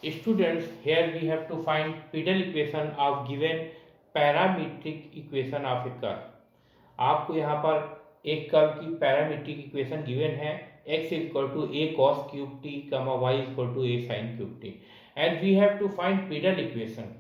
Students, here we have to find Pidal equation of given parametric equation of a curve. आपको यहाँ पर एक curve की parametric equation given है x is equal to a cos cube t comma y is equal to a sin cube t and we have to find Pidal equation.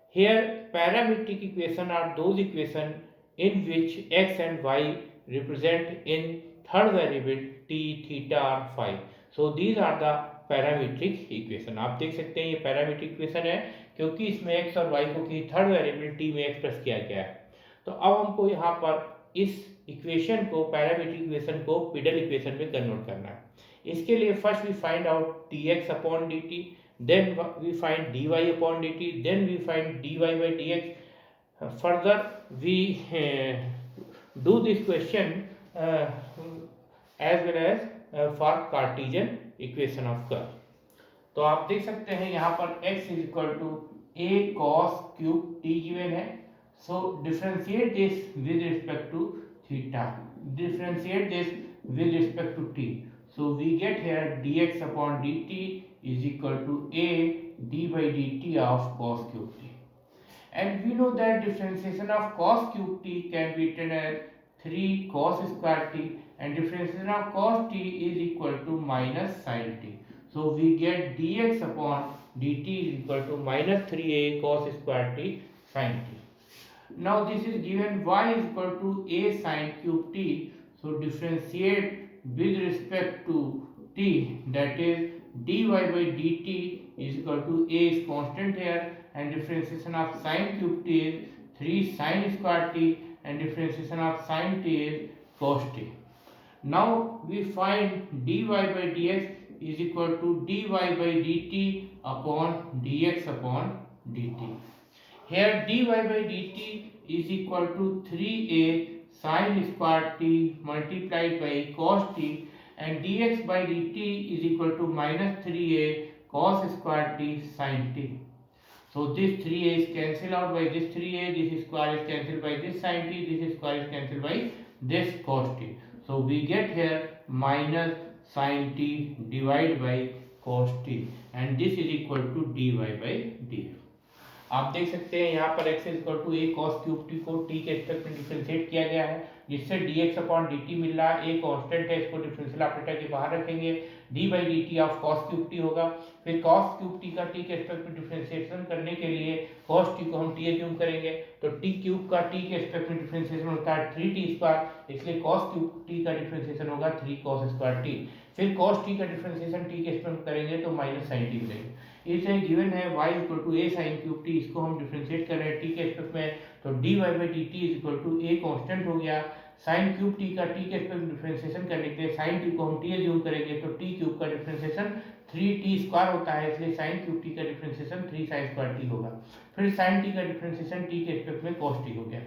Here parametric equation are those equation in which x and y represent in third variable t, theta or phi. So these are the parametric equation. आप देख सकते हैं ये parametric equation है क्योंकि इसमें x और y को की थर्ड वेरिएबल t में एक्सप्रेस किया गया है. तो अब हमको यहाँ पर इस इक्वेशन को पैरामीट्रिक इक्वेशन को पिडल इक्वेशन में कन्वर्ट करना है. इसके लिए first we find out dx upon dt, then we find dy upon dt, then we find dy by dx. Further we do this question as well as for Cartesian equation of curve. तो आप देख सकते हैं यहाँ पर x is equal to a cos cube t given है. So differentiate this with respect to theta, differentiate this with respect to t. So we get here dx upon dt is equal to a d by dt of cos cube t. And we know that differentiation of cos cube t can be written as 3 cos square t, and differentiation of cos t is equal to minus sin t. So we get dx upon dt is equal to minus 3a cos square t sin t. Now this is given y is equal to a sin cube t. So differentiate with respect to t, that is dy by dt is equal to a is constant here, and differentiation of sin cube t is 3 sin square t, and differentiation of sin t is cos t. Now we find dy by dx is equal to dy by dt upon dx upon dt. Here dy by dt is equal to 3a sin square t multiplied by cos t, and dx by dt is equal to minus 3a cos square t sin t. So this 3a is cancelled out by this 3a, this square is cancelled by this sin t, this square is cancelled by this cos t. So we get here minus sin t divided by cos t, and this is equal to dy by dx. आप देख सकते हैं यहाँ पर x equal to a cos cube t को t के respect में differentiate किया गया है, जिससे dx अपॉन dt मिल रहा है. a कांस्टेंट है, इसको डिफरेंशियल ऑपरेटर के बाहर रखेंगे, d by dt of cos cube t होगा. फिर cos क्यूब t का t के रिस्पेक्ट में डिफरेंशिएशन करने के लिए cos t को हम t एज्यूम करेंगे, तो t क्यूब का t के रिस्पेक्ट में डिफरेंशिएशन होता है 3t स्क्वायर, इसलिए cos क्यूब t का डिफरेंशिएशन होगा 3 cos स्क्वायर t. फिर cos t का डिफरेंशिएशन t के रिस्पेक्ट में करेंगे तो माइनस sin t मिलेगा. इसे गिवन है y equal to a sin cube t, इसको हम डिफरेंशिएट कर रहे हैं t के रिस्पेक्ट में, तो dy by dt is equal to a constant हो गया. sin क्यूब t का t के रिस्पेक्ट में डिफरेंशिएशन करने के लिए sin t को हम t एज्यूम करेंगे, तो t क्यूब का डिफरेंशिएशन 3t स्क्वायर होता है, इसलिए sin क्यूब t का डिफरेंशिएशन 3 sin स्क्वायर t होगा. फिर sin t का डिफरेंशिएशन t के रिस्पेक्ट में cos t हो गया.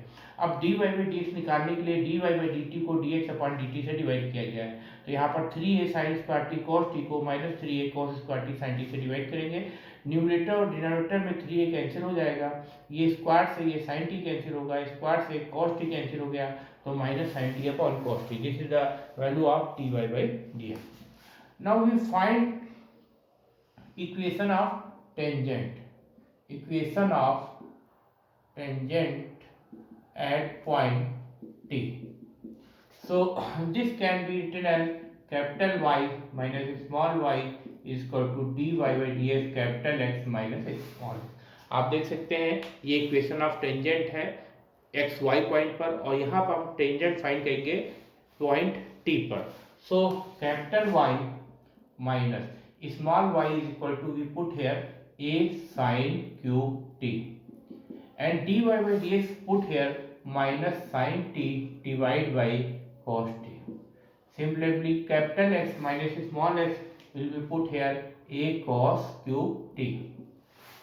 अब dy by dx निकालने के लिए dy by dt को dx अपॉन dt से डिवाइड किया गया है, तो यहाँ पर 3a sin square t cos t को minus 3a cos square t sin t से डिवाइड करेंगे. न्यूमरेटर और डिनोमिनेटर में 3a कैंसिल हो जाएगा, ये स्क्वायर से ये sin t कैंसिल होगा, स्क्वायर से cos t कैंसिल हो गया, तो minus sin t upon cos t. This is the value of dy by dx. Now we find equation of tangent, equation of tangent at point t. So this can be written as capital Y minus small y is equal to dy by dx capital X minus small. आप देख सकते हैं ये equation of tangent है X Y point पर, और यहाँ पर हम टेंजेंट फाइंड करेंगे पॉइंट टी पर. So capital Y minus small Y is equal to we put here a sin cube T, and dy by dx put here minus sin t divided by cos t. Similarly, capital X minus small x will be put here a cos cube t.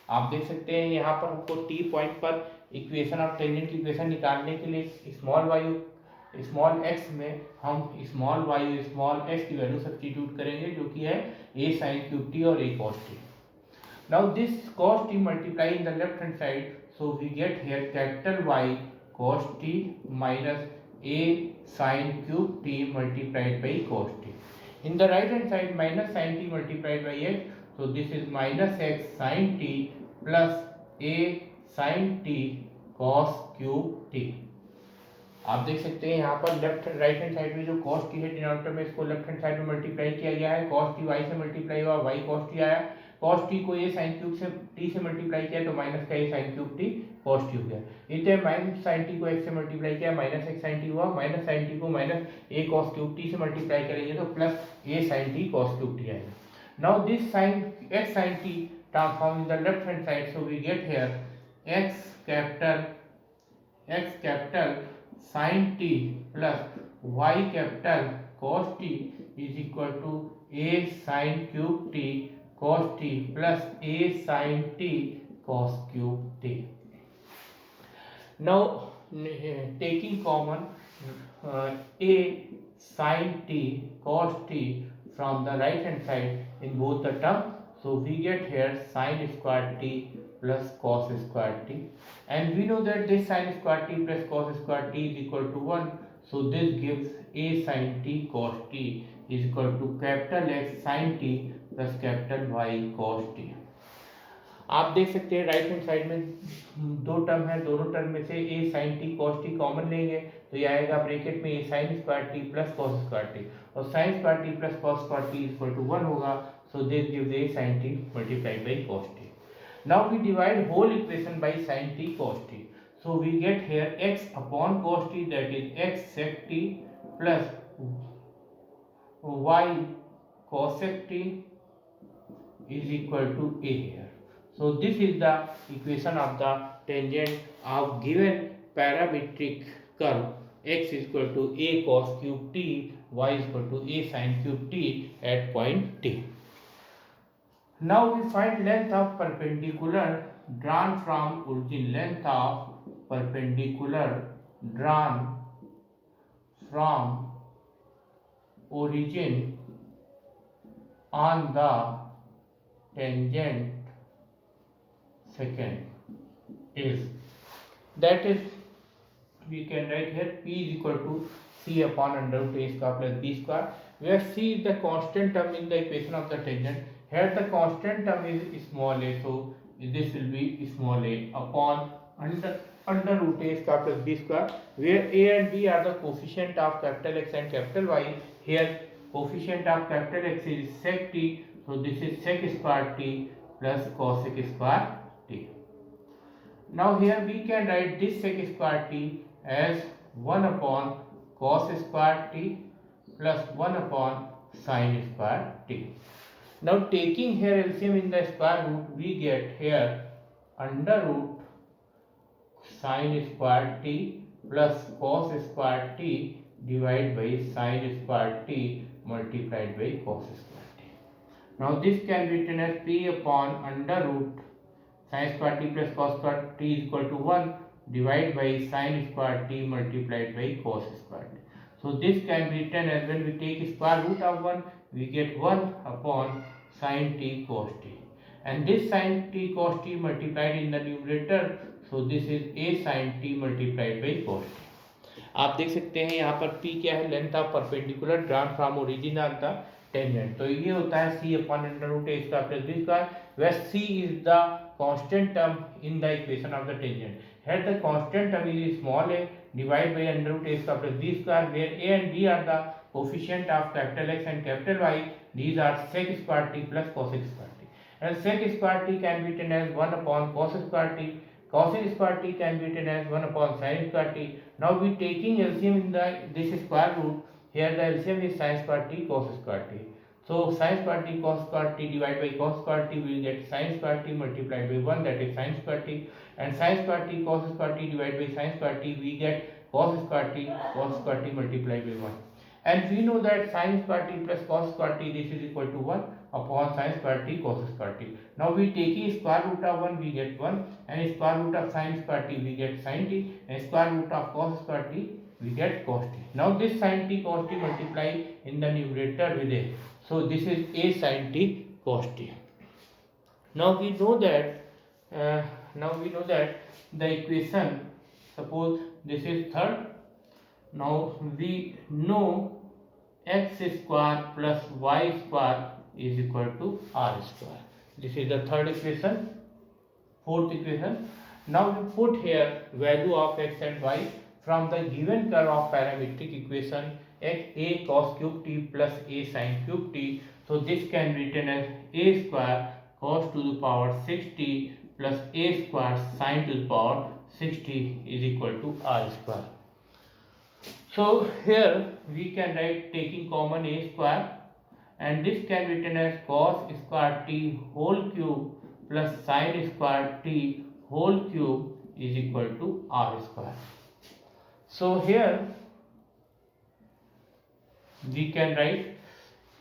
आप देख सकते हैं यहाँ पर हमको t point पर equation of tangent की equation निकालने के लिए स्मॉल x में हम स्मॉल y स्मॉल x की वैल्यू सब्स्टिट्यूट करेंगे, जो कि है a sin cube t और a cos t. Now this cos t multiply in the left hand side, so we get here capital Y cos t minus a sin cube t multiplied by cos t. In the right hand side minus sin t multiplied by x, So this is minus x sin t plus a sin t cos cube t। आप देख सकते हैं यहाँ पर left right hand side में जो cos t है denominator में इसको लेफ्ट हैंड साइड में मल्टीप्लाई किया गया है। cos t y से मल्टीप्लाई हुआ, y cos t आया। cos t को a sin क्यूब से t से मल्टीप्लाई किया तो माइनस का a sin cube t cos t हो गया। इधर माइनस sin t को x से मल्टीप्लाई किया, माइनस x sin t हुआ। माइनस sin t को minus a cos cube t से मल्टीप्लाई करेंगे तो plus a sin t cos cube t आएगा। Now this sin x sin t transform in the left hand side, so we get here x capital sin t plus y capital cos t is equal to a sin cube t cos t plus a sin t cos cube t. Now taking common a sin t cos t from the right hand side in both the term, so we get here sin square t plus cos square t, and we know that this sin square t plus cos square t is equal to 1, so this gives a sin t cos t is equal to capital X sin t plus capital Y cos t। आप देख सकते हैं right hand side में दो term है, दोनों term में से a sin t cos t common लेंगे तो ये आएगा ब्रैकेट में a sin square t plus cos square t, और sin square t plus cos square t is equal to 1 होगा, so this gives a sin t multiplied by cos t। Now we divide whole equation by sin t cos t, so we get here x upon cos t, that is x sec t plus y cosec t is equal to a here। So this is the equation of the tangent of given parametric curve x is equal to a cos cube t, y is equal to a sin cube t at point t। Now we find length of perpendicular drawn from origin, length of perpendicular drawn from origin on the tangent second is, that is we can write here p is equal to c upon under root a square plus b square, where c is the constant term in the equation of the tangent। Here the constant term is small a, so this will be small a upon under root a square plus b square, where a and b are the coefficient of capital X and capital Y। Here coefficient of capital X is sec t, so this is sec square t plus cosec square t। Now here we can write this sec square t as 1 upon cos square t plus 1 upon sin square t। Now taking here LCM in the square root, we get here under root sin square t plus cos square t divided by sin square t multiplied by cos square t। Now this can be written as p upon under root sin square t plus cos square t is equal to 1 divided by sin square t multiplied by cos square t। So this can be written as, when we take square root of 1, we get 1 upon sin t cos t, and this sin t cos t multiplied in the numerator, so this is a sin t multiplied by cos t। आप देख सकते हैं यहाँ पर p क्या है, length of perpendicular drawn from origin of the tangent, तो ये होता है c upon under root a square plus b square, where c is the constant term in the equation of the tangent। Here the constant term is small a divided by under root a square plus b square, where a and b are the coefficient of capital X and capital Y, these are sec square t plus cosec square t, and sec square t can be written as 1 upon cos square t, cosec square t can be written as 1 upon sin square t। Now we taking LCM in the this square root, here the LCM is sin square t cos square t, so sin square t cos square t divided by cos square t, we will get sin square t multiplied by 1, that is sin square t, and sin square t cos square t divided by sin square t, we get cos square t multiplied by 1, and we know that sin square t plus cos square t, this is equal to 1 upon sin square t cos square t। Now we taking square root of 1, we get 1, and square root of sin square t, we get sin t, and square root of cos square t, we get cos t। Now this sin t cos t multiply in the numerator with a, so this is a sin t cos t। Now we know that the equation, suppose this is third, now we know x square plus y square is equal to r square। This is the third equation. Fourth equation. Now we put here value of x and y from the given curve of parametric equation x a cos cube t plus a sin cube t. So this can be written as a square cos to the power 6t plus a square sin to the power 6t is equal to r square. So here we can write taking common a square, and this can be written as cos square t whole cube plus sin square t whole cube is equal to r square. So here we can write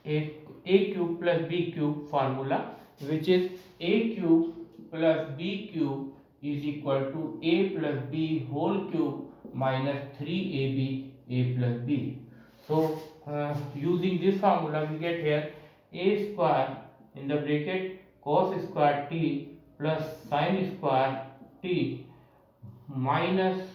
a cube plus b cube formula, which is a cube plus b cube is equal to a plus b whole cube minus 3ab a plus b. So using this formula we get here a square in the bracket cos square t plus sin square t minus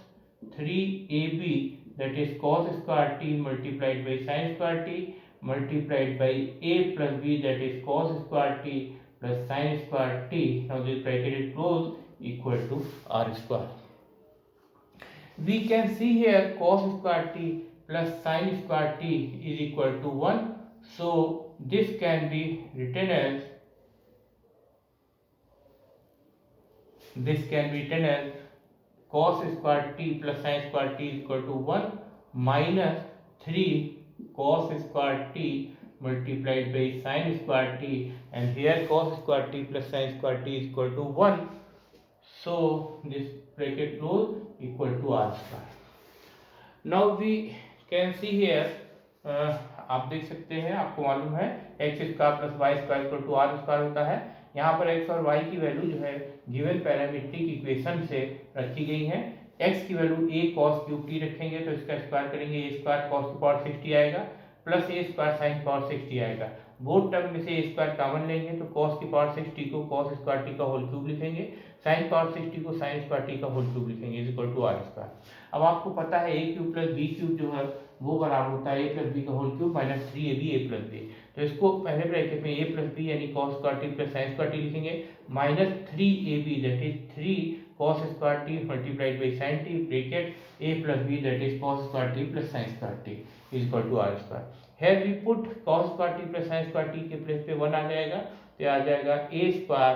3ab, that is cos square t multiplied by sin square t multiplied by a plus b, that is cos square t plus sin square t. Now this bracket is closed, equal to r square. We can see here cos square t plus sin square t is equal to 1. So this can be written as cos square t plus sin square t is equal to 1 minus 3 cos square t multiplied by sin square t, and here cos square t plus sin square t is equal to 1. So this bracket close, equal to r square. Now we can see here, आप देख सकते हैं, आपको मालूम है X square plus Y square equal to are square होता है। यहाँ पर एक्स और वाई की वैल्यू जो है गिवन पैरामीट्रिक इक्वेशन से रखी गई है। एक्स की वैल्यू ए कॉस क्यूब टी रखेंगे तो इसका स्क्वायर करेंगे, ए स्क्वायर कॉस की पावर 60 आएगा प्लस ए स्क्वायर साइन पावर 60 आएगा। बोथ टर्म में से ए स्क्वायर कॉमन लेंगे तो कॉस की पावर 60 को कॉस स्क्वायर टी का होल क्यूब लिखेंगे, साइन पावर 60 को साइन स्क्वायर टी का होल क्यूब लिखेंगे is equal to are square. अब आपको पता है A cube plus B cube जो है वो बराबर होता है ए प्लस बी का whole cube minus 3ab A plus B. तो इसको पहले ब्रैकेट में ए प्लस बी यानी cos square T plus sine square T लिखेंगे minus 3ab that is 3 cos square T multiplied by sine T bracket A plus B that is cos square T plus sine square T is equal to are square. Here we put cos square t plus sin square t के place पे 1 आ जाएगा, तो आ जाएगा a square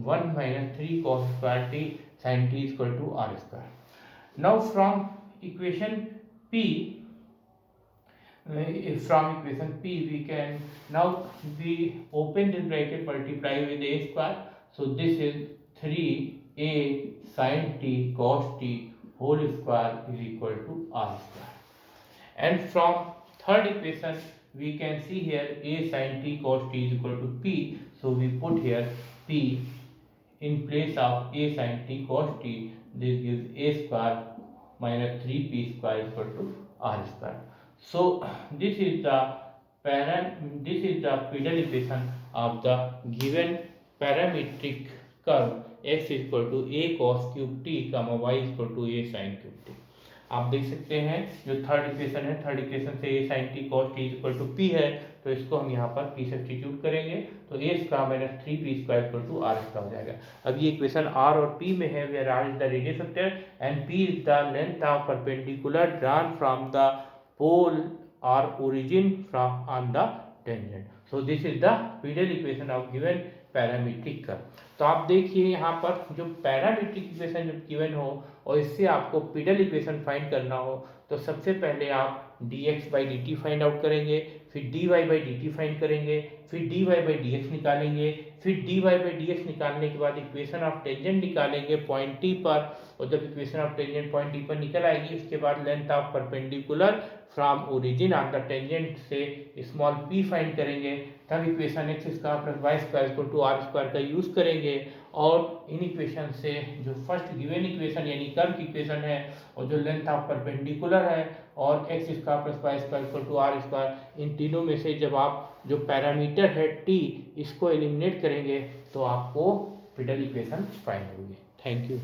1 minus 3 cos square t sin t is equal to r square. Now from equation P we can now we open this bracket multiply with a square, so this is 3a sin t cos t whole square is equal to r square. And from third equation we can see here a sin t cos t is equal to p, so we put here p in place of a sin t cos t. This gives a square minus 3p square is equal to r square. So this is the pedal equation of the given parametric curve x is equal to a cos cube t comma y is equal to a sin cube t. आप देख सकते हैं जो third equation है, third equation से a sin t cos t equal to p है, तो इसको हम यहाँ पर p सब्स्टिट्यूट करेंगे तो a square minus 3p square equal to r square हो जाएगा। अब ये इक्वेशन r और p में है, where r is the radius of tear and p is the length of perpendicular drawn from the pole और origin from on the tangent. So this is the pedal equation of given parametric curve. तो आप देखिए यहाँ पर जो parametric equation जब given हो और इससे आपको पीडल इक्वेशन फाइंड करना हो तो सबसे पहले आप dx by dt find out करेंगे, फिर dy बाई dt फाइंड करेंगे, फिर dy बाई dx निकालेंगे, फिर dy बाई dx निकालने के बाद इक्वेशन ऑफ टेंजेंट निकालेंगे पॉइंट t पर, और जब equation of tangent point t पर निकल आएगी उसके बाद length of perpendicular from origin on the tangent से स्मॉल p फाइंड करेंगे, तब equation X square plus Y square equal to are square का यूज करेंगे और इन इक्वेशन से जो फर्स्ट गिवन इक्वेशन यानी कर्व की इक्वेशन है और जो लेंथ ऑफ परपेंडिकुलर है और x square plus Y square equal to are square, इन तीनों में से जब आप जो पैरामीटर है t इसको एलिमिनेट करेंगे तो आपको पीडल इक्वेशन फाइंड होगी। Thank you.